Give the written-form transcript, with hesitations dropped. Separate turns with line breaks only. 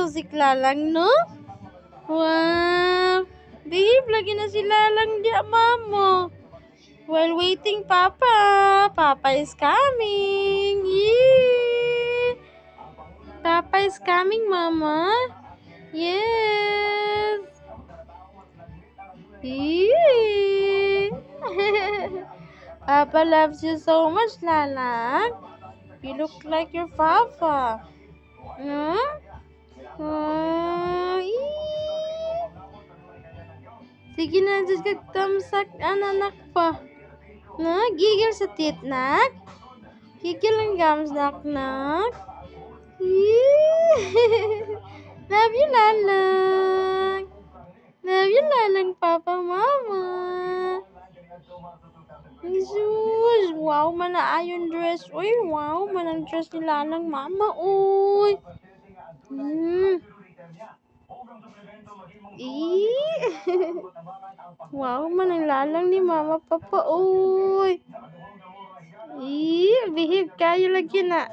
music lalang, no? Wow! Babe, lagi na si lalang di mamo. While waiting, Papa. Papa is coming. Yee! Papa is coming, Mama. Yes. Yee! Papa loves you so much, Lalang. You look like your papa. Huh? Oh, sige na, just tamsak anak pa. Na, gigil sa titnak. Gigil ang gams nak. Love you, Lalang. Love you, Lalang, Papa, Mama. Jesus, wow, manaayon dress. Uy, wow, manang dress ni Lalang, Mama, uy. Wow, manang Lalang ni Mama, Papa, uy. Behave kayo lagi na.